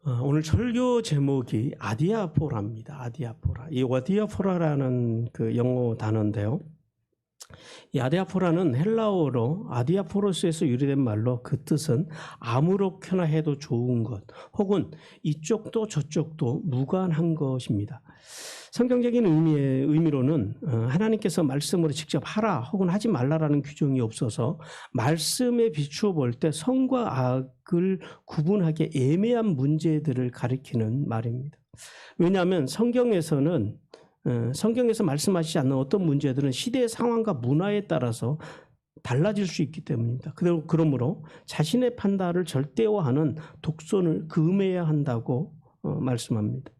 오늘 설교 제목이 아디아포라입니다. 아디아포라. 이 아디아포라라는 그 영어 단어인데요. 이 아디아포라는 헬라어로 아디아포로스에서 유래된 말로 그 뜻은 아무렇게나 해도 좋은 것 혹은 이쪽도 저쪽도 무관한 것입니다. 성경적인 의미로는 하나님께서 말씀으로 직접 하라 혹은 하지 말라라는 규정이 없어서 말씀에 비추어 볼 때 선과 악을 구분하기 애매한 문제들을 가리키는 말입니다. 왜냐하면 성경에서 말씀하시지 않는 어떤 문제들은 시대의 상황과 문화에 따라서 달라질 수 있기 때문입니다. 그러므로 자신의 판단을 절대화하는 독선을 금해야 한다고 말씀합니다.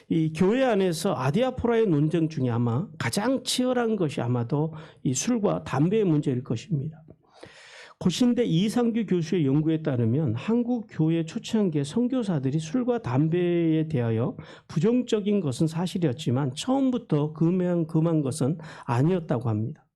이 교회 안에서 아디아포라의 논쟁 중에 아마 가장 치열한 것이 아마도 이 술과 담배의 문제일 것입니다. 고신대 이상규 교수의 연구에 따르면 한국 교회 초창기의 선교사들이 술과 담배에 대하여 부정적인 것은 사실이었지만 처음부터 금한 것은 아니었다고 합니다.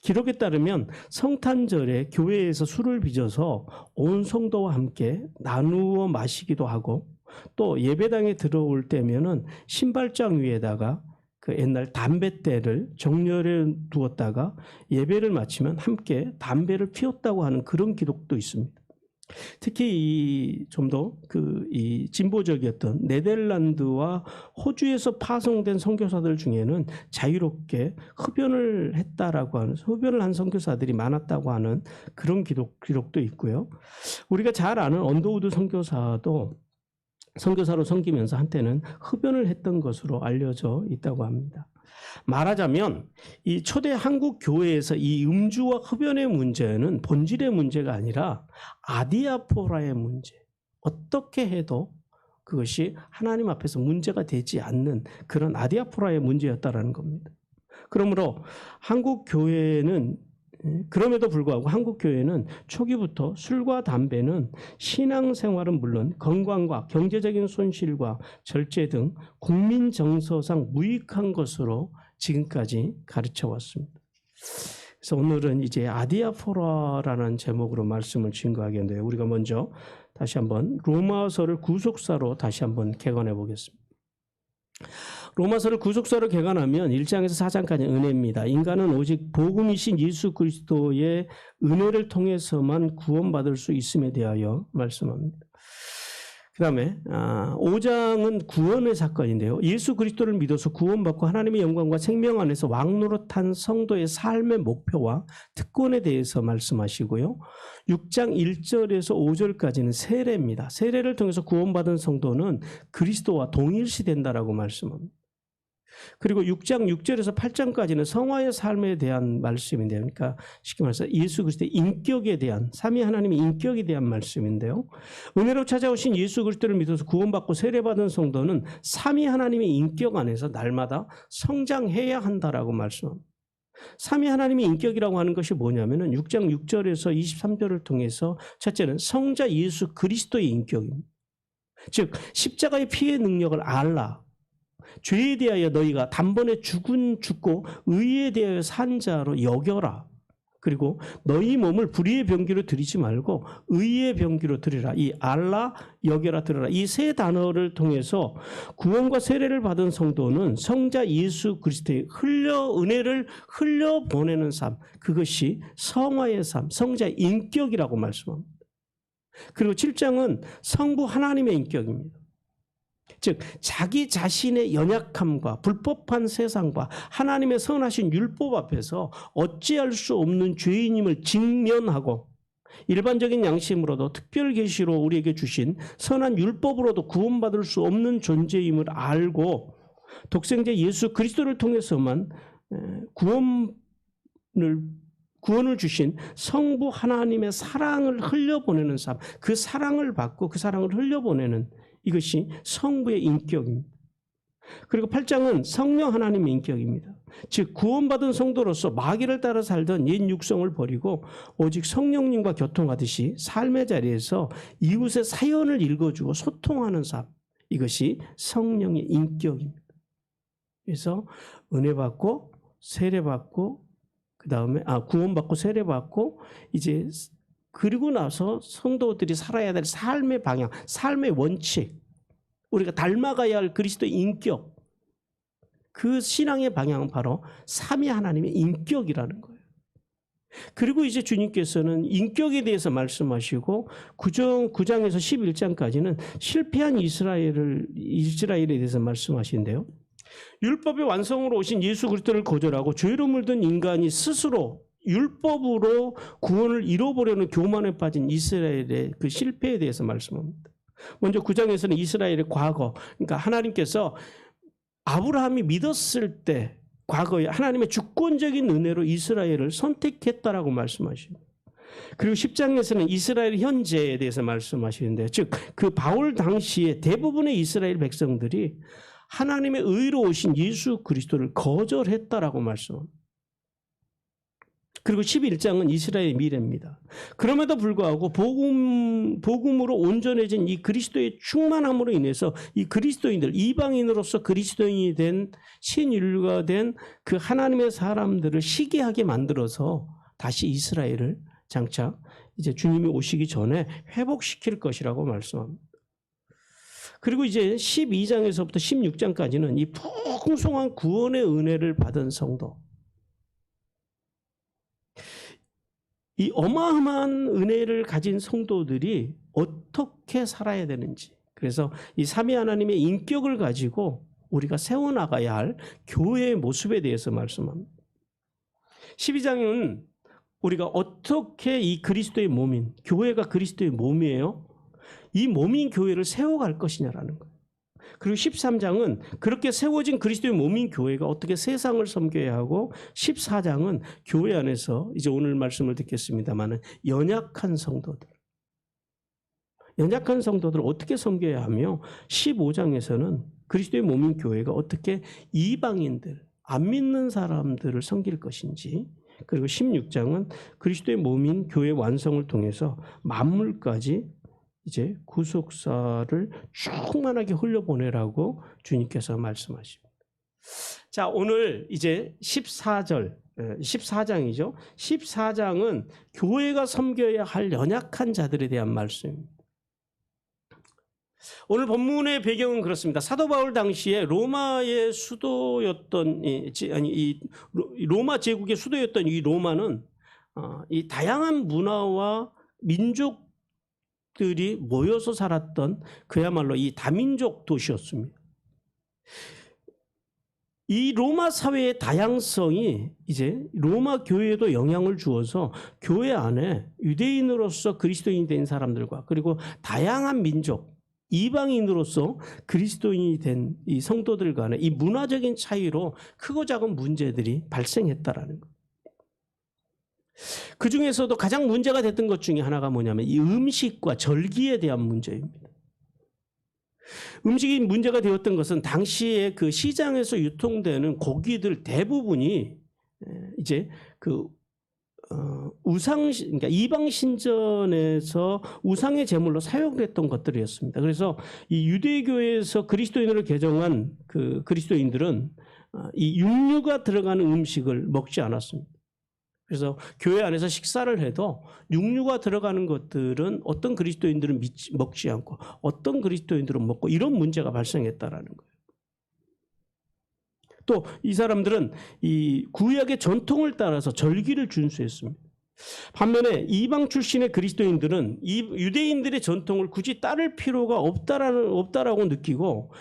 기록에 따르면 성탄절에 교회에서 술을 빚어서 온 성도와 함께 나누어 마시기도 하고 또 예배당에 들어올 때면은 신발장 위에다가 그 옛날 담뱃대를 정렬해 두었다가 예배를 마치면 함께 담배를 피웠다고 하는 그런 기록도 있습니다. 특히 좀 더 이 진보적이었던 네덜란드와 호주에서 파송된 선교사들 중에는 자유롭게 흡연을 한 선교사들이 많았다고 하는 그런 기록도 있고요. 우리가 잘 아는 언더우드 선교사로 섬기면서 한때는 흡연을 했던 것으로 알려져 있다고 합니다. 말하자면 이 초대 한국 교회에서 이 음주와 흡연의 문제는 본질의 문제가 아니라 아디아포라의 문제, 어떻게 해도 그것이 하나님 앞에서 문제가 되지 않는 그런 아디아포라의 문제였다라는 겁니다. 그럼에도 불구하고 한국 교회는 초기부터 술과 담배는 신앙생활은 물론 건강과 경제적인 손실과 절제 등 국민 정서상 무익한 것으로 지금까지 가르쳐 왔습니다. 그래서 오늘은 이제 아디아포라라는 제목으로 말씀을 증거하겠는데요. 우리가 먼저 다시 한번 로마서를 구속사로 다시 한번 개관해 보겠습니다. 로마서를 구속사로 개관하면 1장에서 4장까지 은혜입니다. 인간은 오직 복음이신 예수 그리스도의 은혜를 통해서만 구원받을 수 있음에 대하여 말씀합니다. 그 다음에 5장은 구원의 사건인데요. 예수 그리스도를 믿어서 구원받고 하나님의 영광과 생명 안에서 왕노릇한 성도의 삶의 목표와 특권에 대해서 말씀하시고요. 6장 1절에서 5절까지는 세례입니다. 세례를 통해서 구원받은 성도는 그리스도와 동일시된다라고 말씀합니다. 그리고 6장 6절에서 8장까지는 성화의 삶에 대한 말씀인데요. 그러니까 쉽게 말해서 예수 그리스도의 인격에 대한, 삼위 하나님의 인격에 대한 말씀인데요. 은혜로 찾아오신 예수 그리스도를 믿어서 구원받고 세례받은 성도는 삼위 하나님의 인격 안에서 날마다 성장해야 한다라고 말씀합니다. 삼위 하나님의 인격이라고 하는 것이 뭐냐면은 6장 6절에서 23절을 통해서 첫째는 성자 예수 그리스도의 인격입니다. 즉 십자가의 피의 능력을 알라. 죄에 대하여 너희가 단번에 죽고 의에 대하여 산 자로 여겨라. 그리고 너희 몸을 불의의 병기로 드리지 말고 의의 병기로 드리라. 이 알라, 여겨라, 드려라. 이 세 단어를 통해서 구원과 세례를 받은 성도는 성자 예수 그리스도의 은혜를 흘려보내는 삶, 그것이 성화의 삶, 성자의 인격이라고 말씀합니다. 그리고 7장은 성부 하나님의 인격입니다. 즉 자기 자신의 연약함과 불법한 세상과 하나님의 선하신 율법 앞에서 어찌할 수 없는 죄인임을 직면하고 일반적인 양심으로도 특별 계시로 우리에게 주신 선한 율법으로도 구원받을 수 없는 존재임을 알고 독생자 예수 그리스도를 통해서만 구원을 주신 성부 하나님의 사랑을 흘려보내는 삶, 그 사랑을 받고 그 사랑을 흘려보내는 이것이 성부의 인격입니다. 그리고 8장은 성령 하나님의 인격입니다. 즉 구원받은 성도로서 마귀를 따라 살던 옛 육성을 버리고 오직 성령님과 교통하듯이 삶의 자리에서 이웃의 사연을 읽어주고 소통하는 삶, 이것이 성령의 인격입니다. 그래서 은혜받고 세례받고 그 다음에 구원받고 세례받고 이제 그리고 나서 성도들이 살아야 될 삶의 방향, 삶의 원칙, 우리가 닮아가야 할 그리스도의 인격, 그 신앙의 방향은 바로 삼위 하나님의 인격이라는 거예요. 그리고 이제 주님께서는 인격에 대해서 말씀하시고 9장에서 11장까지는 실패한 이스라엘에 대해서 말씀하시는데요. 율법의 완성으로 오신 예수 그리스도를 거절하고 죄로 물든 인간이 스스로 율법으로 구원을 이뤄보려는 교만에 빠진 이스라엘의 그 실패에 대해서 말씀합니다. 먼저 9장에서는 이스라엘의 과거, 그러니까 하나님께서 아브라함이 믿었을 때 과거에 하나님의 주권적인 은혜로 이스라엘을 선택했다라고 말씀하십니다. 그리고 10장에서는 이스라엘 현재에 대해서 말씀하시는데요. 즉, 그 바울 당시에 대부분의 이스라엘 백성들이 하나님의 의로 오신 예수 그리스도를 거절했다라고 말씀합니다. 그리고 11장은 이스라엘의 미래입니다. 그럼에도 불구하고 복음으로 온전해진 이 그리스도의 충만함으로 인해서 이 그리스도인들, 이방인으로서 그리스도인이 된 신인류가 된 그 하나님의 사람들을 시기하게 만들어서 다시 이스라엘을 장차 이제 주님이 오시기 전에 회복시킬 것이라고 말씀합니다. 그리고 이제 12장에서부터 16장까지는 이 풍성한 구원의 은혜를 받은 성도, 이 어마어마한 은혜를 가진 성도들이 어떻게 살아야 되는지, 그래서 이 삼위 하나님의 인격을 가지고 우리가 세워나가야 할 교회의 모습에 대해서 말씀합니다. 12장은 우리가 어떻게 이 그리스도의 몸인, 교회가 그리스도의 몸이에요, 이 몸인 교회를 세워갈 것이냐라는 거예요. 그리고 13장은 그렇게 세워진 그리스도의 몸인 교회가 어떻게 세상을 섬겨야 하고, 14장은 교회 안에서 이제 오늘 말씀을 듣겠습니다마는 연약한 성도들을 어떻게 섬겨야 하며, 15장에서는 그리스도의 몸인 교회가 어떻게 이방인들, 안 믿는 사람들을 섬길 것인지, 그리고 16장은 그리스도의 몸인 교회 완성을 통해서 만물까지 이제 구속사를 충만하게 흘려보내라고 주님께서 말씀하십니다. 자, 오늘 이제 14장이죠. 14장은 교회가 섬겨야 할 연약한 자들에 대한 말씀입니다. 오늘 본문의 배경은 그렇습니다. 사도 바울 당시에 로마의 수도였던 로마 제국의 수도였던 이 로마는 이 다양한 문화와 민족들이 모여서 살았던 그야말로 이 다민족 도시였습니다. 이 로마 사회의 다양성이 이제 로마 교회에도 영향을 주어서 교회 안에 유대인으로서 그리스도인이 된 사람들과, 그리고 다양한 민족, 이방인으로서 그리스도인이 된 이 성도들 간의 이 문화적인 차이로 크고 작은 문제들이 발생했다라는 것. 그 중에서도 가장 문제가 됐던 것 중에 하나가 뭐냐면 이 음식과 절기에 대한 문제입니다. 음식이 문제가 되었던 것은 당시에 그 시장에서 유통되는 고기들 대부분이 이제 그 그러니까 이방 신전에서 우상의 제물로 사용됐던 것들이었습니다. 그래서 이 유대교에서 그리스도인으로 개정한 그 그리스도인들은 이 육류가 들어가는 음식을 먹지 않았습니다. 그래서 교회 안에서 식사를 해도 육류가 들어가는 것들은 어떤 그리스도인들은 먹지 않고 어떤 그리스도인들은 먹고, 이런 문제가 발생했다라는 거예요. 또 이 사람들은 이 구약의 전통을 따라서 절기를 준수했습니다. 반면에 이방 출신의 그리스도인들은 이 유대인들의 전통을 굳이 따를 필요가 없다라고 느끼고,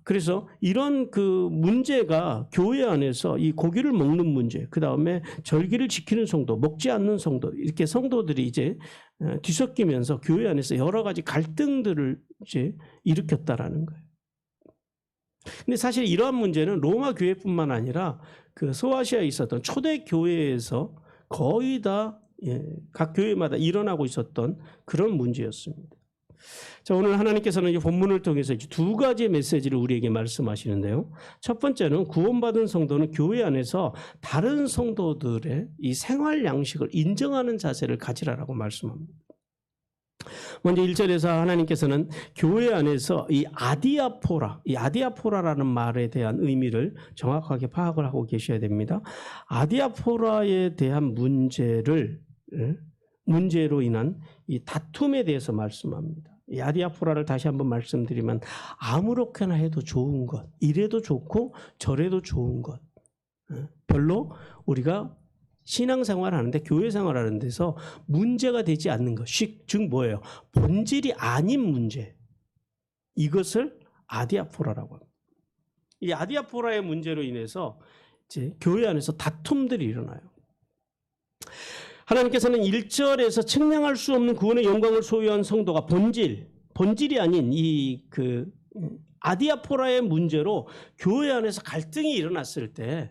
그래서 이런 그 문제가 교회 안에서 이 고기를 먹는 문제, 그 다음에 절기를 지키는 성도, 먹지 않는 성도, 이렇게 성도들이 이제 뒤섞이면서 교회 안에서 여러 가지 갈등들을 이제 일으켰다라는 거예요. 근데 사실 이러한 문제는 로마 교회뿐만 아니라 그 소아시아에 있었던 초대 교회에서 거의 다 각 교회마다 일어나고 있었던 그런 문제였습니다. 자, 오늘 하나님께서는 이 본문을 통해서 두 가지의 메시지를 우리에게 말씀하시는데요. 첫 번째는 구원받은 성도는 교회 안에서 다른 성도들의 이 생활 양식을 인정하는 자세를 가지라라고 말씀합니다. 먼저 1절에서 하나님께서는 교회 안에서 이 아디아포라라는 말에 대한 의미를 정확하게 파악을 하고 계셔야 됩니다. 아디아포라에 대한 문제를 문제로 인한 이 다툼에 대해서 말씀합니다. 이 아디아포라를 다시 한번 말씀드리면 아무렇게나 해도 좋은 것, 이래도 좋고 저래도 좋은 것, 별로 우리가 신앙생활 하는데, 교회 생활하는 데서 문제가 되지 않는 것, 즉 뭐예요? 본질이 아닌 문제, 이것을 아디아포라라고 합니다. 이 아디아포라의 문제로 인해서 이제 교회 안에서 다툼들이 일어나요. 하나님께서는 1절에서 측량할 수 없는 구원의 영광을 소유한 성도가 본질이 아닌 이 아디아포라의 문제로 교회 안에서 갈등이 일어났을 때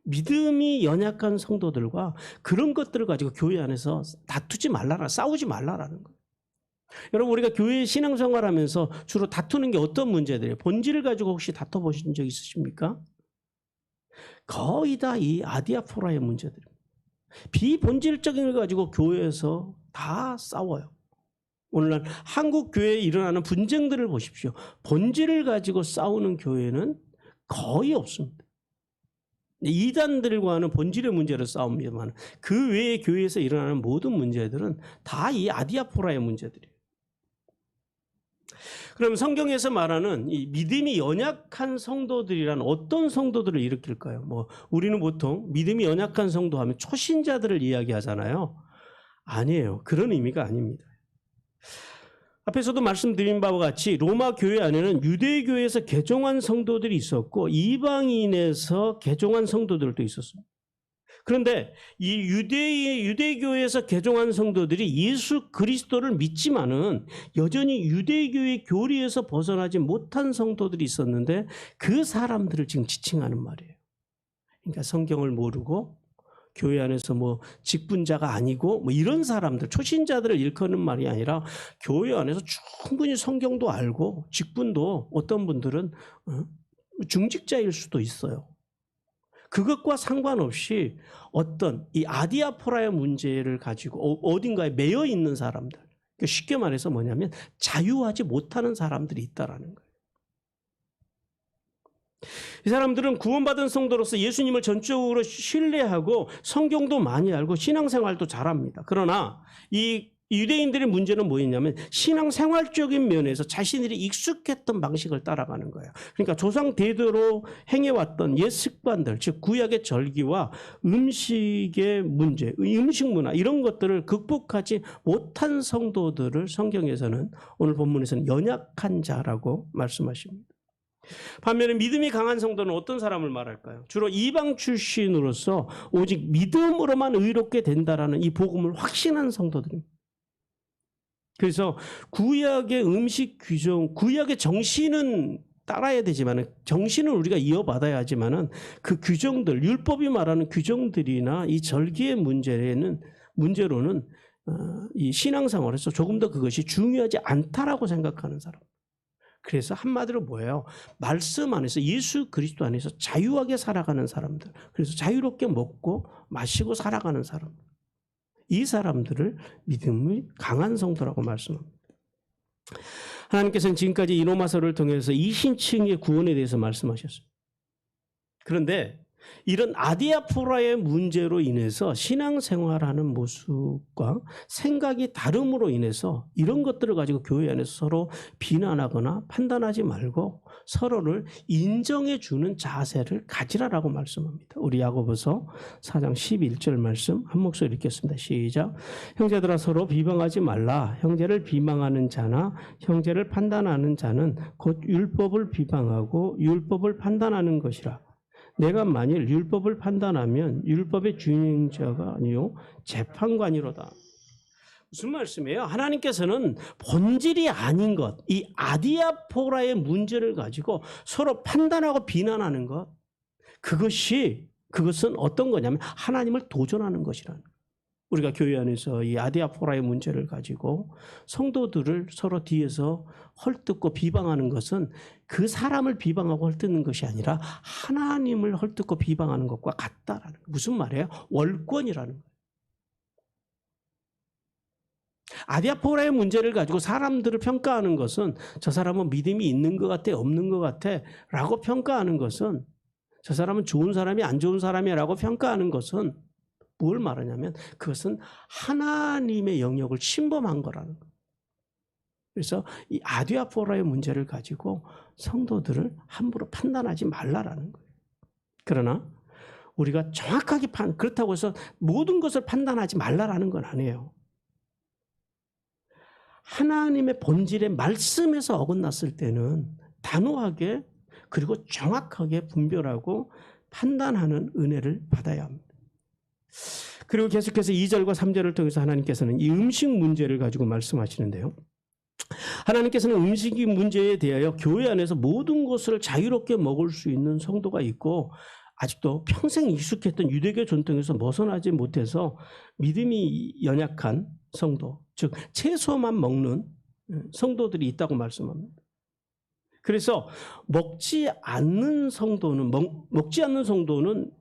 믿음이 연약한 성도들과 그런 것들을 가지고 교회 안에서 다투지 말라라, 싸우지 말라라는 거예요. 여러분, 우리가 교회 신앙생활하면서 주로 다투는 게 어떤 문제들이에요? 본질을 가지고 혹시 다퉈보신 적 있으십니까? 거의 다 이 아디아포라의 문제들입니다. 비본질적인 걸 가지고 교회에서 다 싸워요. 오늘날 한국 교회에 일어나는 분쟁들을 보십시오. 본질을 가지고 싸우는 교회는 거의 없습니다. 이단들과 하는 본질의 문제로 싸웁니다만 그 외의 교회에서 일어나는 모든 문제들은 다 이 아디아포라의 문제들이에요. 그럼 성경에서 말하는 이 믿음이 연약한 성도들이란 어떤 성도들을 일으킬까요? 우리는 보통 믿음이 연약한 성도 하면 초신자들을 이야기하잖아요. 아니에요. 그런 의미가 아닙니다. 앞에서도 말씀드린 바와 같이 로마 교회 안에는 유대교에서 개종한 성도들이 있었고 이방인에서 개종한 성도들도 있었습니다. 그런데 이 유대교에서 개종한 성도들이 예수 그리스도를 믿지만은 여전히 유대교의 교리에서 벗어나지 못한 성도들이 있었는데 그 사람들을 지금 지칭하는 말이에요. 그러니까 성경을 모르고 교회 안에서 직분자가 아니고 이런 사람들, 초신자들을 일컫는 말이 아니라 교회 안에서 충분히 성경도 알고 직분도 어떤 분들은 중직자일 수도 있어요. 그것과 상관없이 어떤 이 아디아포라의 문제를 가지고 어딘가에 매여 있는 사람들, 쉽게 말해서 뭐냐면 자유하지 못하는 사람들이 있다라는 거예요. 이 사람들은 구원받은 성도로서 예수님을 전적으로 신뢰하고 성경도 많이 알고 신앙생활도 잘합니다. 그러나 이 유대인들의 문제는 뭐였냐면 신앙생활적인 면에서 자신들이 익숙했던 방식을 따라가는 거예요. 그러니까 조상 대대로 행해왔던 옛 습관들, 즉 구약의 절기와 음식의 문제, 음식 문화 이런 것들을 극복하지 못한 성도들을 성경에서는 오늘 본문에서는 연약한 자라고 말씀하십니다. 반면에 믿음이 강한 성도는 어떤 사람을 말할까요? 주로 이방 출신으로서 오직 믿음으로만 의롭게 된다라는 이 복음을 확신한 성도들입니다. 그래서 구약의 음식 규정, 구약의 정신은 따라야 되지만 정신은 우리가 이어받아야 하지만은 그 규정들, 율법이 말하는 규정들이나 이 절기의 문제로는 이 신앙생활에서 조금 더 그것이 중요하지 않다라고 생각하는 사람. 그래서 한마디로 뭐예요? 말씀 안에서 예수 그리스도 안에서 자유하게 살아가는 사람들. 그래서 자유롭게 먹고 마시고 살아가는 사람. 이 사람들을 믿음이 강한 성도라고 말씀합니다. 하나님께서는 지금까지 이 로마서를 통해서 이신층의 구원에 대해서 말씀하셨습니다. 그런데 이런 아디아포라의 문제로 인해서 신앙생활하는 모습과 생각이 다름으로 인해서 이런 것들을 가지고 교회 안에서 서로 비난하거나 판단하지 말고 서로를 인정해 주는 자세를 가지라라고 말씀합니다. 우리 야고보서 4장 11절 말씀 한 목소리 읽겠습니다. 시작. 형제들아 서로 비방하지 말라. 형제를 비방하는 자나 형제를 판단하는 자는 곧 율법을 비방하고 율법을 판단하는 것이라. 내가 만일 율법을 판단하면 율법의 준행자가 아니요 재판관이로다. 무슨 말씀이에요? 하나님께서는 본질이 아닌 것, 이 아디아포라의 문제를 가지고 서로 판단하고 비난하는 것, 그것은 어떤 거냐면 하나님을 도전하는 것이라는 거예요. 우리가 교회 안에서 이 아디아포라의 문제를 가지고 성도들을 서로 뒤에서 헐뜯고 비방하는 것은 그 사람을 비방하고 헐뜯는 것이 아니라 하나님을 헐뜯고 비방하는 것과 같다라는 거예요. 무슨 말이에요? 월권이라는 거예요. 아디아포라의 문제를 가지고 사람들을 평가하는 것은 저 사람은 믿음이 있는 것 같아, 없는 것 같아 라고 평가하는 것은 저 사람은 좋은 사람이 안 좋은 사람이라고 평가하는 것은 뭘 말하냐면 그것은 하나님의 영역을 침범한 거라는 거예요. 그래서 이 아디아포라의 문제를 가지고 성도들을 함부로 판단하지 말라라는 거예요. 그러나 우리가 정확하게 그렇다고 해서 모든 것을 판단하지 말라라는 건 아니에요. 하나님의 본질의 말씀에서 어긋났을 때는 단호하게 그리고 정확하게 분별하고 판단하는 은혜를 받아야 합니다. 그리고 계속해서 2절과 3절을 통해서 하나님께서는 이 음식 문제를 가지고 말씀하시는데요. 하나님께서는 음식이 문제에 대하여 교회 안에서 모든 것을 자유롭게 먹을 수 있는 성도가 있고 아직도 평생 익숙했던 유대교 전통에서 벗어나지 못해서 믿음이 연약한 성도, 즉 채소만 먹는 성도들이 있다고 말씀합니다. 그래서 먹지 않는 성도는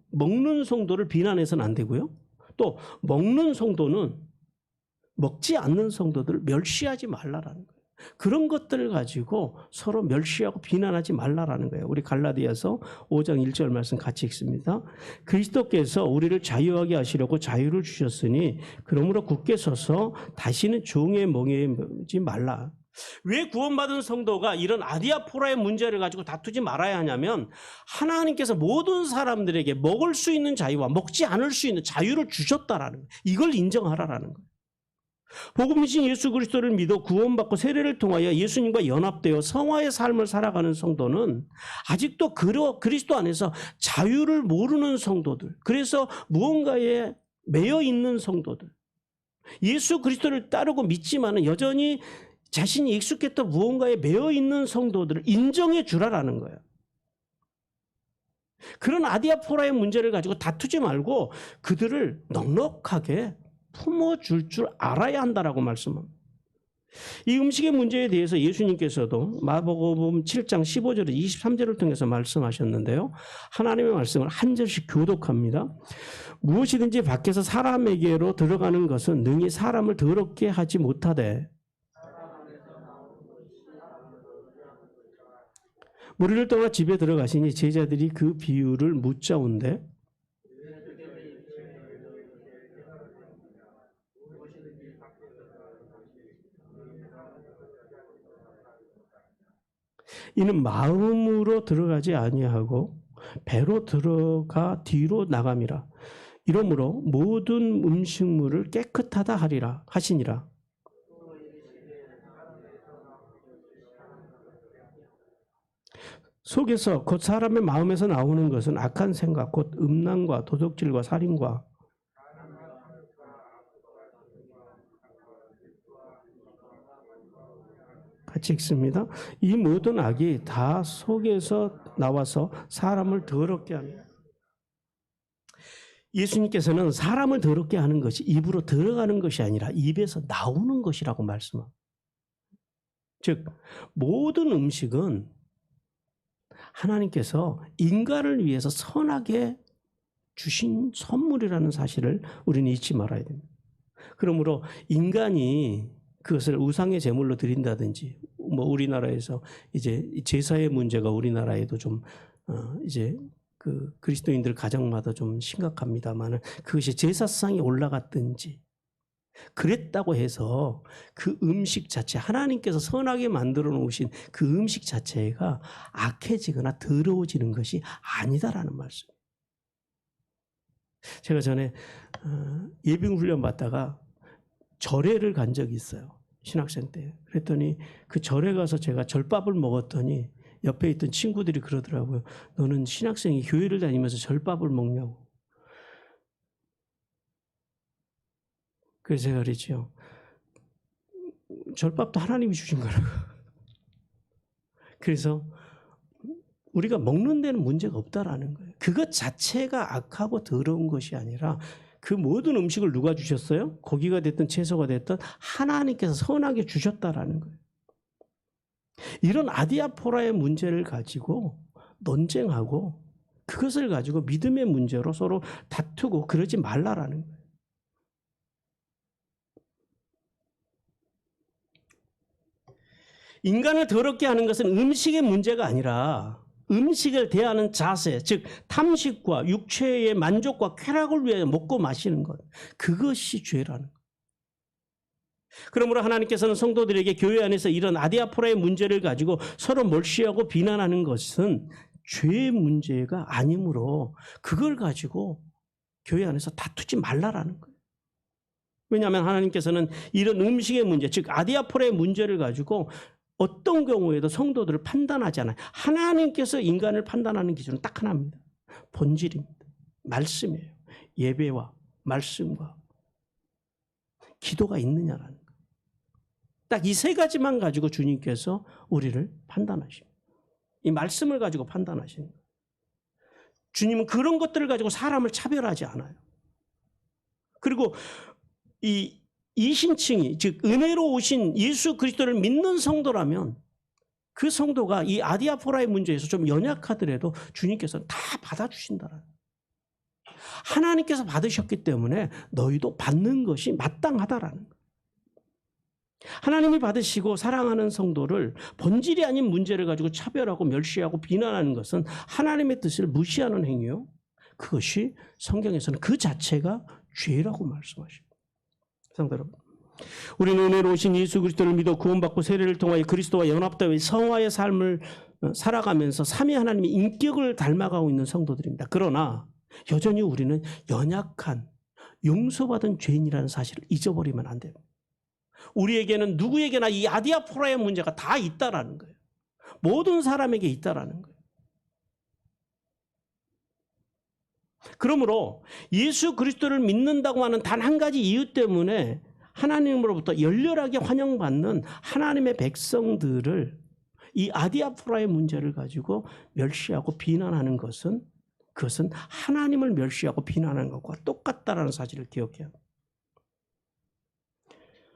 먹는 성도를 비난해서는 안 되고요. 또 먹는 성도는 먹지 않는 성도들을 멸시하지 말라라는 거예요. 그런 것들을 가지고 서로 멸시하고 비난하지 말라라는 거예요. 우리 갈라디아서 5장 1절 말씀 같이 읽습니다. 그리스도께서 우리를 자유하게 하시려고 자유를 주셨으니 그러므로 굳게 서서 다시는 종의 멍에에 매지 말라. 왜 구원받은 성도가 이런 아디아포라의 문제를 가지고 다투지 말아야 하냐면 하나님께서 모든 사람들에게 먹을 수 있는 자유와 먹지 않을 수 있는 자유를 주셨다라는 거예요. 이걸 인정하라라는 거예요. 복음이신 예수 그리스도를 믿어 구원받고 세례를 통하여 예수님과 연합되어 성화의 삶을 살아가는 성도는 아직도 그리스도 안에서 자유를 모르는 성도들, 그래서 무언가에 매여 있는 성도들, 예수 그리스도를 따르고 믿지만은 여전히 자신이 익숙했던 무언가에 매여 있는 성도들을 인정해 주라라는 거예요. 그런 아디아포라의 문제를 가지고 다투지 말고 그들을 넉넉하게 품어줄 줄 알아야 한다라고 말씀합니다. 이 음식의 문제에 대해서 예수님께서도 마가복음 7장 15절에서 23절을 통해서 말씀하셨는데요. 하나님의 말씀을 한 절씩 교독합니다. 무엇이든지 밖에서 사람에게로 들어가는 것은 능히 사람을 더럽게 하지 못하되 무리를 떠나 집에 들어가시니 제자들이 그 비유를 묻자온데 이는 마음으로 들어가지 아니하고 배로 들어가 뒤로 나감이라. 이러므로 모든 음식물을 깨끗하다 하리라 하시니라. 속에서 곧 사람의 마음에서 나오는 것은 악한 생각 곧 음란과 도둑질과 살인과 같이 읽습니다. 이 모든 악이 다 속에서 나와서 사람을 더럽게 합니다. 예수님께서는 사람을 더럽게 하는 것이 입으로 들어가는 것이 아니라 입에서 나오는 것이라고 말씀합니다. 즉 모든 음식은 하나님께서 인간을 위해서 선하게 주신 선물이라는 사실을 우리는 잊지 말아야 됩니다. 그러므로 인간이 그것을 우상의 제물로 드린다든지, 뭐 우리나라에서 이제 제사의 문제가 우리나라에도 좀 이제 그 그리스도인들 가정마다 좀 심각합니다만은 그것이 제사상에 올라갔든지 그랬다고 해서 그 음식 자체, 하나님께서 선하게 만들어 놓으신 그 음식 자체가 악해지거나 더러워지는 것이 아니다라는 말씀. 제가 전에 예비군 훈련 받다가 절에를 간 적이 있어요. 신학생 때. 그랬더니 그 절에 가서 제가 절밥을 먹었더니 옆에 있던 친구들이 그러더라고요. 너는 신학생이 교회를 다니면서 절밥을 먹냐고. 그래서 제가 그랬죠. 절밥도 하나님이 주신 거라고. 그래서 우리가 먹는 데는 문제가 없다라는 거예요. 그것 자체가 악하고 더러운 것이 아니라 그 모든 음식을 누가 주셨어요? 고기가 됐든 채소가 됐든 하나님께서 선하게 주셨다라는 거예요. 이런 아디아포라의 문제를 가지고 논쟁하고 그것을 가지고 믿음의 문제로 서로 다투고 그러지 말라라는 거예요. 인간을 더럽게 하는 것은 음식의 문제가 아니라 음식을 대하는 자세, 즉 탐식과 육체의 만족과 쾌락을 위해 먹고 마시는 것, 그것이 죄라는 것. 그러므로 하나님께서는 성도들에게 교회 안에서 이런 아디아포라의 문제를 가지고 서로 몰시하고 비난하는 것은 죄의 문제가 아니므로 그걸 가지고 교회 안에서 다투지 말라라는 거예요. 왜냐하면 하나님께서는 이런 음식의 문제, 즉 아디아포라의 문제를 가지고 어떤 경우에도 성도들을 판단하지 않아요. 하나님께서 인간을 판단하는 기준은 딱 하나입니다. 본질입니다. 말씀이에요. 예배와 말씀과 기도가 있느냐라는 거예요. 딱 이 세 가지만 가지고 주님께서 우리를 판단하십니다. 이 말씀을 가지고 판단하시는 거예요. 주님은 그런 것들을 가지고 사람을 차별하지 않아요. 그리고 이 이신칭이, 즉 은혜로 오신 예수 그리스도를 믿는 성도라면 그 성도가 이 아디아포라의 문제에서 좀 연약하더라도 주님께서는 다 받아주신다라는 거예요. 하나님께서 받으셨기 때문에 너희도 받는 것이 마땅하다라는 거예요. 하나님이 받으시고 사랑하는 성도를 본질이 아닌 문제를 가지고 차별하고 멸시하고 비난하는 것은 하나님의 뜻을 무시하는 행위요. 그것이 성경에서는 그 자체가 죄라고 말씀하십니다. 성도 여러분, 우리는 은혜로 오신 예수 그리스도를 믿어 구원받고 세례를 통하여 그리스도와 연합되어 성화의 삶을 살아가면서 삼위 하나님의 인격을 닮아가고 있는 성도들입니다. 그러나 여전히 우리는 연약한 용서받은 죄인이라는 사실을 잊어버리면 안 됩니다. 우리에게는 누구에게나 이 아디아포라의 문제가 다 있다라는 거예요. 모든 사람에게 있다라는 거예요. 그러므로 예수 그리스도를 믿는다고 하는 단 한 가지 이유 때문에 하나님으로부터 열렬하게 환영받는 하나님의 백성들을 이 아디아포라의 문제를 가지고 멸시하고 비난하는 것은 그것은 하나님을 멸시하고 비난하는 것과 똑같다라는 사실을 기억해야 합니다.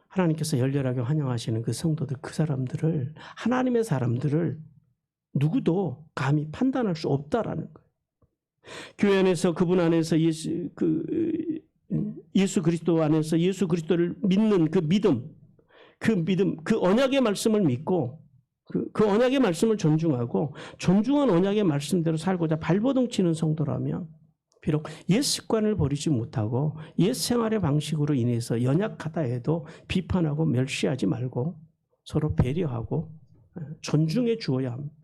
하나님께서 열렬하게 환영하시는 그 성도들, 그 사람들을, 하나님의 사람들을 누구도 감히 판단할 수 없다라는 거예요. 교회 안에서 그분 안에서 예수 그리스도 안에서 예수 그리스도를 믿는 그 믿음, 그 언약의 말씀을 믿고 그 언약의 말씀을 존중하고 존중한 언약의 말씀대로 살고자 발버둥 치는 성도라면 비록 옛 습관을 버리지 못하고 옛 생활의 방식으로 인해서 연약하다 해도 비판하고 멸시하지 말고 서로 배려하고 존중해 주어야 합니다.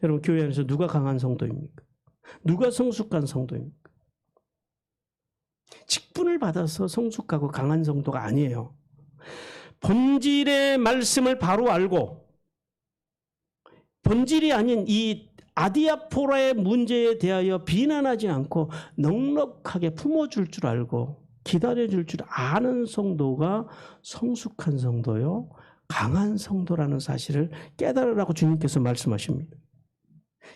여러분, 교회 안에서 누가 강한 성도입니까? 누가 성숙한 성도입니까? 직분을 받아서 성숙하고 강한 성도가 아니에요. 본질의 말씀을 바로 알고 본질이 아닌 이 아디아포라의 문제에 대하여 비난하지 않고 넉넉하게 품어줄 줄 알고 기다려줄 줄 아는 성도가 성숙한 성도요, 강한 성도라는 사실을 깨달으라고 주님께서 말씀하십니다.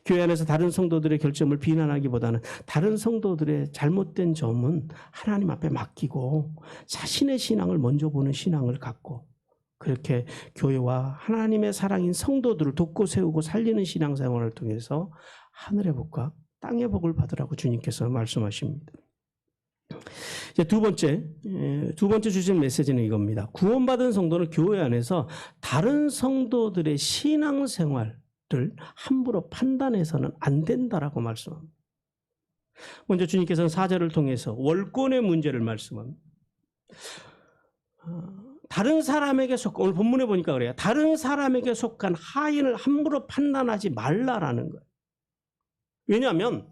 교회 안에서 다른 성도들의 결점을 비난하기보다는 다른 성도들의 잘못된 점은 하나님 앞에 맡기고 자신의 신앙을 먼저 보는 신앙을 갖고 그렇게 교회와 하나님의 사랑인 성도들을 돕고 세우고 살리는 신앙생활을 통해서 하늘의 복과 땅의 복을 받으라고 주님께서 말씀하십니다. 이제 두 번째 주신 메시지는 이겁니다. 구원받은 성도는 교회 안에서 다른 성도들의 신앙생활을 함부로 판단해서는 안 된다라고 말씀합니다. 먼저 주님께서는 4절을 통해서 월권의 문제를 말씀합니다. 다른 사람에게 오늘 본문에 보니까 그래요. 다른 사람에게 속한 하인을 함부로 판단하지 말라라는 거예요. 왜냐하면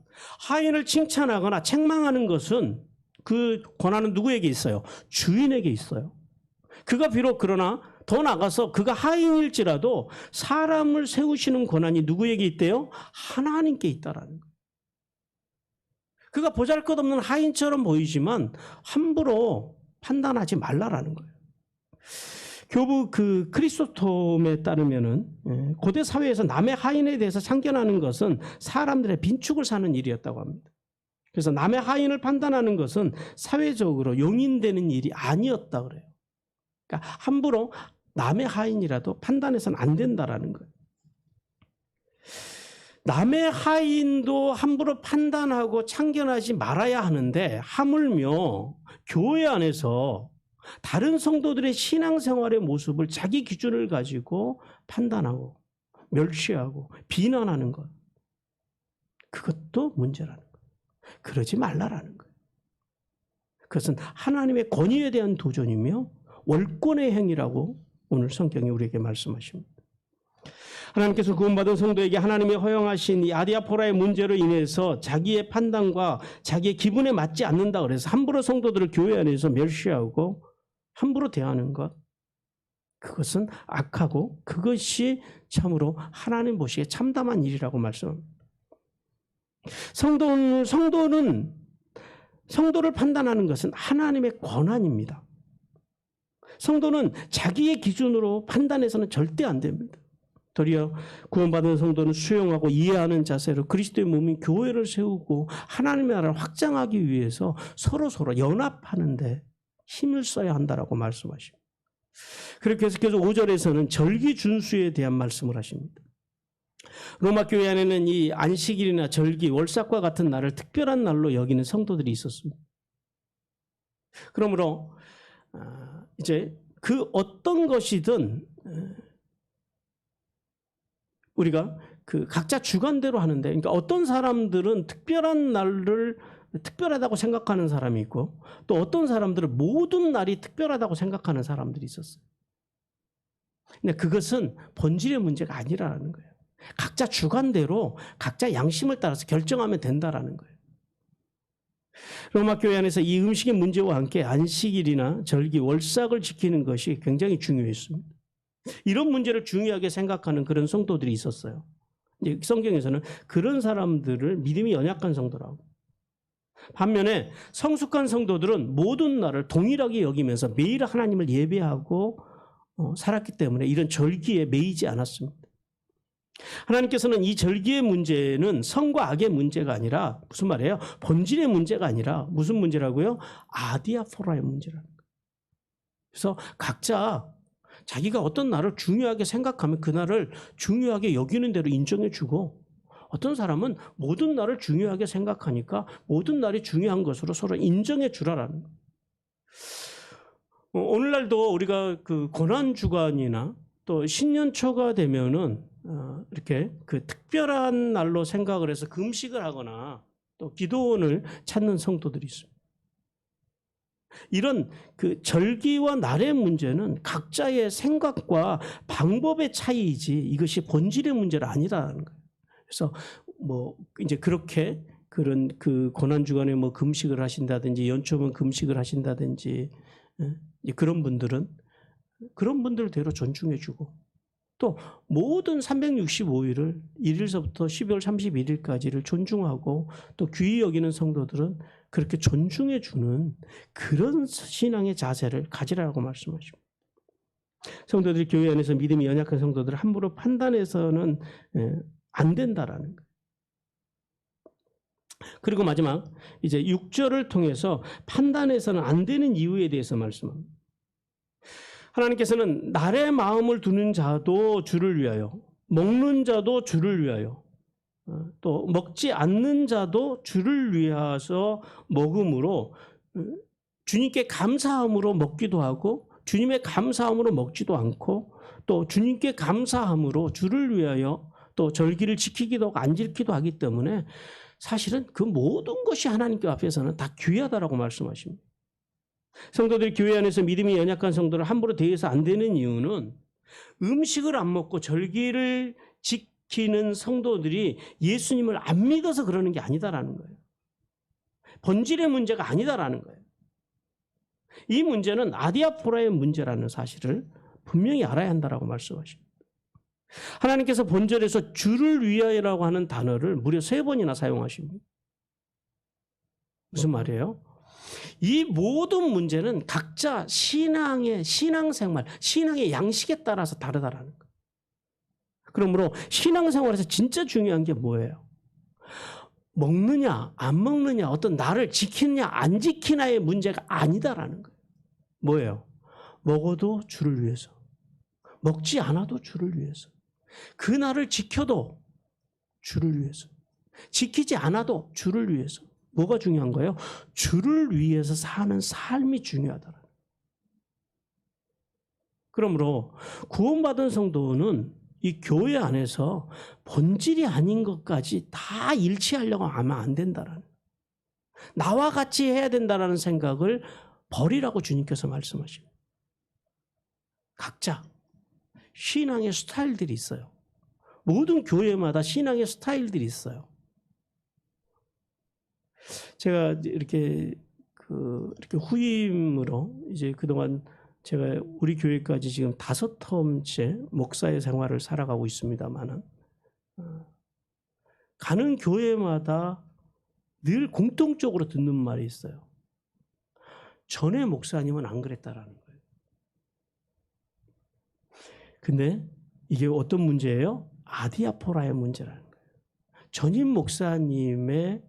하인을 칭찬하거나 책망하는 것은 그 권한은 누구에게 있어요? 주인에게 있어요. 그가 비록 그러나 더 나가서 그가 하인일지라도 사람을 세우시는 권한이 누구에게 있대요? 하나님께 있다라는 거예요. 그가 보잘것없는 하인처럼 보이지만 함부로 판단하지 말라라는 거예요. 교부 크리소톰에 따르면은 고대 사회에서 남의 하인에 대해서 참견하는 것은 사람들의 빈축을 사는 일이었다고 합니다. 그래서 남의 하인을 판단하는 것은 사회적으로 용인되는 일이 아니었다 그래요. 그러니까 함부로 남의 하인이라도 판단해서는 안 된다라는 거예요. 남의 하인도 함부로 판단하고 참견하지 말아야 하는데 하물며 교회 안에서 다른 성도들의 신앙생활의 모습을 자기 기준을 가지고 판단하고 멸시하고 비난하는 것, 그것도 문제라는 거예요. 그러지 말라라는 거예요. 그것은 하나님의 권위에 대한 도전이며 월권의 행위라고 오늘 성경이 우리에게 말씀하십니다. 하나님께서 구원받은 성도에게 하나님이 허용하신 이 아디아포라의 문제로 인해서 자기의 판단과 자기의 기분에 맞지 않는다 그래서 함부로 성도들을 교회 안에서 멸시하고 함부로 대하는 것, 그것은 악하고 그것이 참으로 하나님 보시기에 참담한 일이라고 말씀합니다. 성도를 판단하는 것은 하나님의 권한입니다. 성도는 자기의 기준으로 판단해서는 절대 안 됩니다. 도리어 구원받은 성도는 수용하고 이해하는 자세로 그리스도의 몸인 교회를 세우고 하나님의 나라를 확장하기 위해서 서로 연합하는 데 힘을 써야 한다라고 말씀하십니다. 그렇게 해서 계속 5절에서는 절기 준수에 대한 말씀을 하십니다. 로마 교회 안에는 이 안식일이나 절기, 월삭과 같은 날을 특별한 날로 여기는 성도들이 있었습니다. 그러므로 이제 그 어떤 것이든 우리가 그 각자 주관대로 하는데, 그러니까 어떤 사람들은 특별한 날을 특별하다고 생각하는 사람이 있고 또 어떤 사람들은 모든 날이 특별하다고 생각하는 사람들이 있었어요. 근데 그것은 본질의 문제가 아니라는 거예요. 각자 주관대로 각자 양심을 따라서 결정하면 된다라는 거예요. 로마 교회 안에서 이 음식의 문제와 함께 안식일이나 절기, 월삭을 지키는 것이 굉장히 중요했습니다. 이런 문제를 중요하게 생각하는 그런 성도들이 있었어요. 이제 성경에서는 그런 사람들을 믿음이 연약한 성도라고. 반면에 성숙한 성도들은 모든 날을 동일하게 여기면서 매일 하나님을 예배하고 살았기 때문에 이런 절기에 매이지 않았습니다. 하나님께서는 이 절기의 문제는 성과 악의 문제가 아니라 무슨 말이에요? 본질의 문제가 아니라 무슨 문제라고요? 아디아포라의 문제라는 거예요. 그래서 각자 자기가 어떤 날을 중요하게 생각하면 그 날을 중요하게 여기는 대로 인정해 주고, 어떤 사람은 모든 날을 중요하게 생각하니까 모든 날이 중요한 것으로 서로 인정해 주라라는 거예요. 오늘날도 우리가 그 고난주간이나 또 신년초가 되면은 이렇게 그 특별한 날로 생각을 해서 금식을 하거나 또 기도원을 찾는 성도들이 있습니다. 이런 그 절기와 날의 문제는 각자의 생각과 방법의 차이이지 이것이 본질의 문제가 아니라는 거예요. 그래서 뭐 이제 그렇게 그런 그 고난주간에 뭐 금식을 하신다든지 연초면 금식을 하신다든지 그런 분들대로 존중해주고, 또 모든 365일을 1일서부터 12월 31일까지를 존중하고 또 귀히 여기는 성도들은 그렇게 존중해주는 그런 신앙의 자세를 가지라고 말씀하십니다. 성도들이 교회 안에서 믿음이 연약한 성도들을 함부로 판단해서는 안 된다라는 거예요. 그리고 마지막 이제 6절을 통해서 판단해서는 안 되는 이유에 대해서 말씀합니다. 하나님께서는 날의 마음을 두는 자도 주를 위하여, 먹는 자도 주를 위하여, 또 먹지 않는 자도 주를 위하여서 먹음으로 주님께 감사함으로 먹기도 하고 주님의 감사함으로 먹지도 않고 또 주님께 감사함으로 주를 위하여 또 절기를 지키기도 하고 안 지키기도 하기 때문에 사실은 그 모든 것이 하나님께 앞에서는 다 귀하다라고 말씀하십니다. 성도들이 교회 안에서 믿음이 연약한 성도를 함부로 대해서 안 되는 이유는 음식을 안 먹고 절기를 지키는 성도들이 예수님을 안 믿어서 그러는 게 아니다라는 거예요. 본질의 문제가 아니다라는 거예요. 이 문제는 아디아포라의 문제라는 사실을 분명히 알아야 한다라고 말씀하십니다. 하나님께서 본절에서 주를 위하여라고 하는 단어를 무려 3번이나 사용하십니다. 무슨 말이에요? 이 모든 문제는 각자 신앙생활, 신앙의 양식에 따라서 다르다라는 거예요. 그러므로 신앙생활에서 진짜 중요한 게 뭐예요? 먹느냐 안 먹느냐, 어떤 날을 지키느냐 안 지키냐의 문제가 아니다라는 거예요. 뭐예요? 먹어도 주를 위해서, 먹지 않아도 주를 위해서, 그 날을 지켜도 주를 위해서, 지키지 않아도 주를 위해서. 뭐가 중요한 거예요? 주를 위해서 사는 삶이 중요하다. 그러므로 구원받은 성도는 이 교회 안에서 본질이 아닌 것까지 다 일치하려고 하면 안 된다라는, 나와 같이 해야 된다라는 생각을 버리라고 주님께서 말씀하십니다. 각자 신앙의 스타일들이 있어요. 모든 교회마다 신앙의 스타일들이 있어요. 제가 이렇게 후임으로 이제 그동안 제가 우리 교회까지 지금 5텀째 목사의 생활을 살아가고 있습니다만은, 가는 교회마다 늘 공통적으로 듣는 말이 있어요. 전에 목사님은 안 그랬다라는 거예요. 근데 이게 어떤 문제예요? 아디아포라의 문제라는 거예요. 전임 목사님의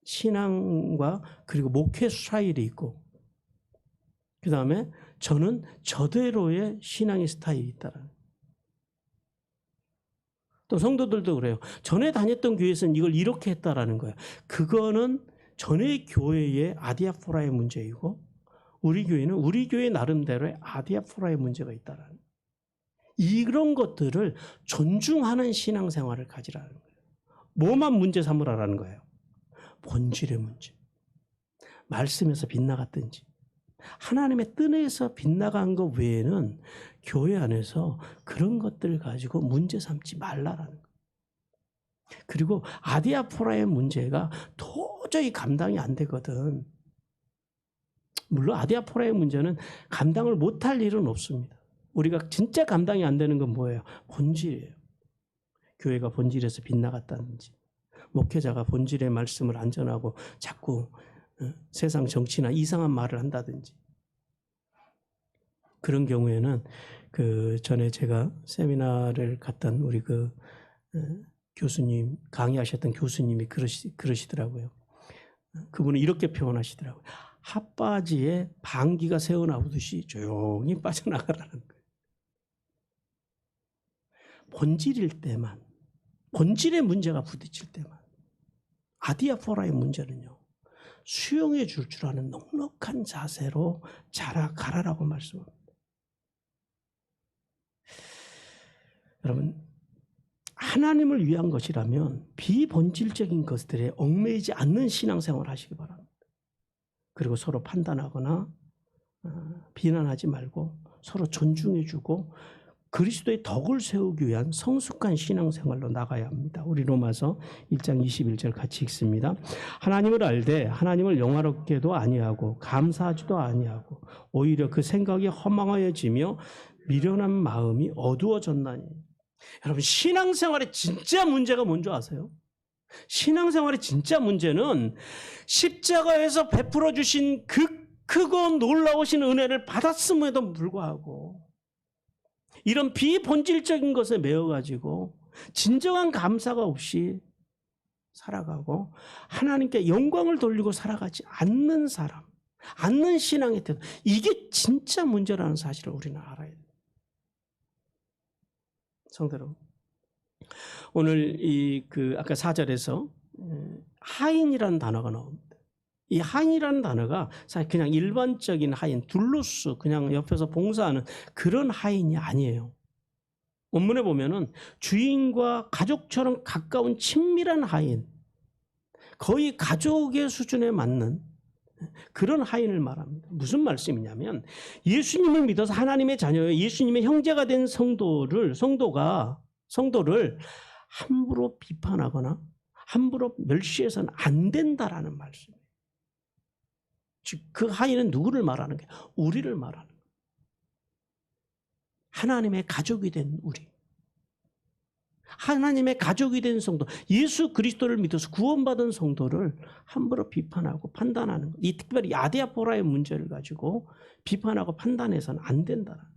신앙과 그리고 목회 스타일이 있고, 그 다음에 저는 저대로의 신앙의 스타일이 있다라는 거예요. 또 성도들도 그래요. 전에 다녔던 교회에서는 이걸 이렇게 했다라는 거예요. 그거는 전에 교회의 아디아포라의 문제이고, 우리 교회는 우리 교회 나름대로의 아디아포라의 문제가 있다라는 거예요. 이런 것들을 존중하는 신앙생활을 가지라는 거예요. 뭐만 문제 삼으라는 거예요? 본질의 문제. 말씀에서 빗나갔든지 하나님의 뜬에서 빗나간 것 외에는 교회 안에서 그런 것들을 가지고 문제 삼지 말라라는 거예요. 그리고 아디아포라의 문제가 도저히 감당이 안 되거든. 물론 아디아포라의 문제는 감당을 못할 일은 없습니다. 우리가 진짜 감당이 안 되는 건 뭐예요? 본질이에요. 교회가 본질에서 빗나갔다든지, 목회자가 본질의 말씀을 안 전하고 자꾸 세상 정치나 이상한 말을 한다든지, 그런 경우에는 그 전에 제가 세미나를 갔던 우리 그 교수님, 강의하셨던 교수님이 그러시더라고요. 그분은 이렇게 표현하시더라고요. 핫바지에 방귀가 새어나오듯이 조용히 빠져나가라는 거예요. 본질일 때만, 본질의 문제가 부딪힐 때만. 아디아포라의 문제는요, 수용해 줄 아는 넉넉한 자세로 자라가라라고 말씀합니다. 여러분, 하나님을 위한 것이라면 비본질적인 것들에 얽매이지 않는 신앙생활을 하시기 바랍니다. 그리고 서로 판단하거나 비난하지 말고 서로 존중해주고 그리스도의 덕을 세우기 위한 성숙한 신앙생활로 나가야 합니다. 우리 로마서 1장 21절 같이 읽습니다. 하나님을 알되 하나님을 영화롭게도 아니하고 감사하지도 아니하고 오히려 그 생각이 허망하여지며 미련한 마음이 어두워졌나니. 여러분, 신앙생활의 진짜 문제가 뭔지 아세요? 신앙생활의 진짜 문제는 십자가에서 베풀어 주신 그 크고 놀라우신 은혜를 받았음에도 불구하고 이런 비본질적인 것에 매여가지고 진정한 감사가 없이 살아가고 하나님께 영광을 돌리고 살아가지 않는 사람, 않는 신앙의 태도, 이게 진짜 문제라는 사실을 우리는 알아야 돼요. 성대로 오늘 아까 4절에서 하인이라는 단어가 나옵니다. 이 하인이라는 단어가 사실 그냥 일반적인 하인, 둘루스, 그냥 옆에서 봉사하는 그런 하인이 아니에요. 원문에 보면은 주인과 가족처럼 가까운 친밀한 하인, 거의 가족의 수준에 맞는 그런 하인을 말합니다. 무슨 말씀이냐면 예수님을 믿어서 하나님의 자녀예요. 예수님의 형제가 된 성도를 함부로 비판하거나 함부로 멸시해서는 안 된다라는 말씀이에요. 즉 그 하인은 누구를 말하는 거예요? 우리를 말하는 거예요. 하나님의 가족이 된 우리. 하나님의 가족이 된 성도, 예수 그리스도를 믿어서 구원받은 성도를 함부로 비판하고 판단하는 것. 이 특별히 아디아포라의 문제를 가지고 비판하고 판단해서는 안 된다는 거예요.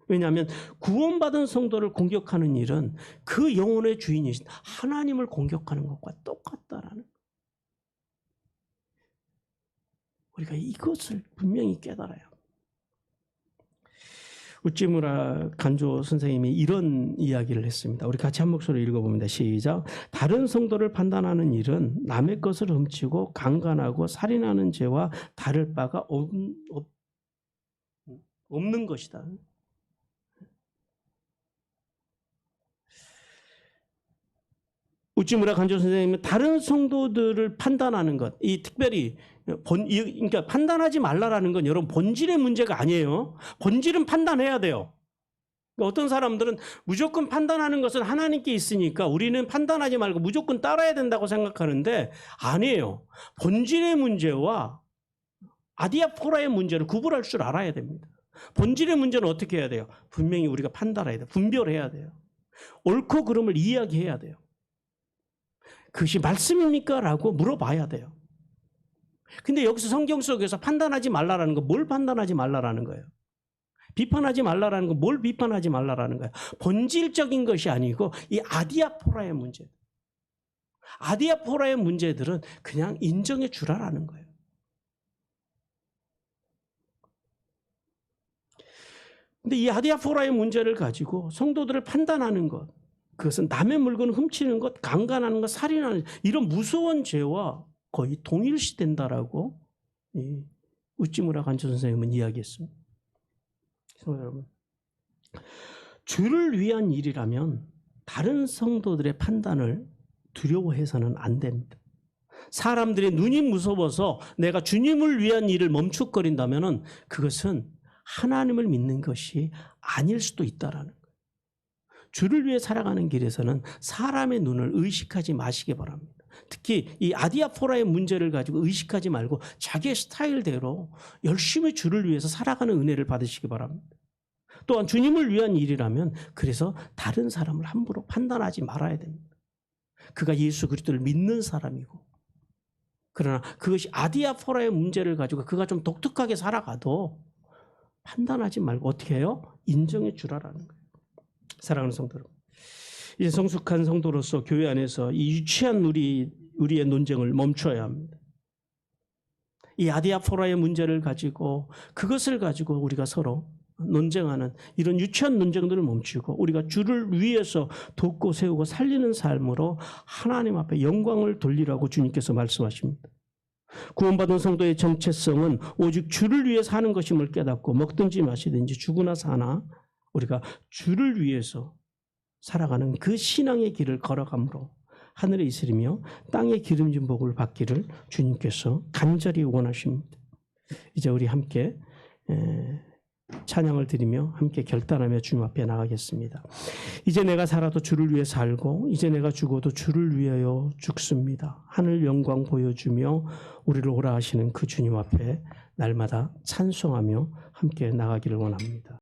왜냐하면 구원받은 성도를 공격하는 일은 그 영혼의 주인이신 하나님을 공격하는 것과 똑같다라는 거예요. 우리가 이것을 분명히 깨달아야 합니다. 우찌무라 간조 선생님이 이런 이야기를 했습니다. 우리 같이 한 목소리로 읽어봅니다. 시작. 다른 성도를 판단하는 일은 남의 것을 훔치고 강간하고 살인하는 죄와 다를 바가 없는 것이다. 우찌무라 간조 선생님은 다른 성도들을 판단하는 것, 이 특별히 그러니까 판단하지 말라라는 건 여러분 본질의 문제가 아니에요. 본질은 판단해야 돼요. 그러니까 어떤 사람들은 무조건 판단하는 것은 하나님께 있으니까 우리는 판단하지 말고 무조건 따라야 된다고 생각하는데 아니에요. 본질의 문제와 아디아포라의 문제를 구분할 줄 알아야 됩니다. 본질의 문제는 어떻게 해야 돼요? 분명히 우리가 판단해야 돼요. 분별해야 돼요. 옳고 그름을 이야기해야 돼요. 그것이 말씀입니까? 라고 물어봐야 돼요. 근데 여기서 성경 속에서 판단하지 말라라는 거 뭘 판단하지 말라라는 거예요? 비판하지 말라라는 거 뭘 비판하지 말라라는 거예요? 본질적인 것이 아니고 이 아디아포라의 문제. 아디아포라의 문제들은 그냥 인정해 주라라는 거예요. 근데 이 아디아포라의 문제를 가지고 성도들을 판단하는 것, 그것은 남의 물건을 훔치는 것, 강간하는 것, 살인하는 이런 무서운 죄와 거의 동일시된다라고 우찌무라 간조 선생님은 이야기했습니다. 여러분, 주를 위한 일이라면 다른 성도들의 판단을 두려워해서는 안 됩니다. 사람들의 눈이 무서워서 내가 주님을 위한 일을 멈칫거린다면 그것은 하나님을 믿는 것이 아닐 수도 있다라는 거예요. 주를 위해 살아가는 길에서는 사람의 눈을 의식하지 마시기 바랍니다. 특히 이 아디아포라의 문제를 가지고 의식하지 말고 자기의 스타일대로 열심히 주를 위해서 살아가는 은혜를 받으시기 바랍니다. 또한 주님을 위한 일이라면 그래서 다른 사람을 함부로 판단하지 말아야 됩니다. 그가 예수 그리스도를 믿는 사람이고, 그러나 그것이 아디아포라의 문제를 가지고 그가 좀 독특하게 살아가도 판단하지 말고 어떻게 해요? 인정해 주라라는 거예요. 사랑하는 성도 여러분, 이제 성숙한 성도로서 교회 안에서 이 유치한 우리의 논쟁을 멈춰야 합니다. 이 아디아포라의 문제를 가지고 그것을 가지고 우리가 서로 논쟁하는 이런 유치한 논쟁들을 멈추고 우리가 주를 위해서 돕고 세우고 살리는 삶으로 하나님 앞에 영광을 돌리라고 주님께서 말씀하십니다. 구원받은 성도의 정체성은 오직 주를 위해 사는 것임을 깨닫고 먹든지 마시든지 죽으나 사나 우리가 주를 위해서 살아가는 그 신앙의 길을 걸어가므로 하늘에 있으리며 땅에 기름진 복을 받기를 주님께서 간절히 원하십니다. 이제 우리 함께 찬양을 드리며 함께 결단하며 주님 앞에 나가겠습니다. 이제 내가 살아도 주를 위해 살고 이제 내가 죽어도 주를 위하여 죽습니다. 하늘 영광 보여주며 우리를 오라 하시는 그 주님 앞에 날마다 찬송하며 함께 나가기를 원합니다.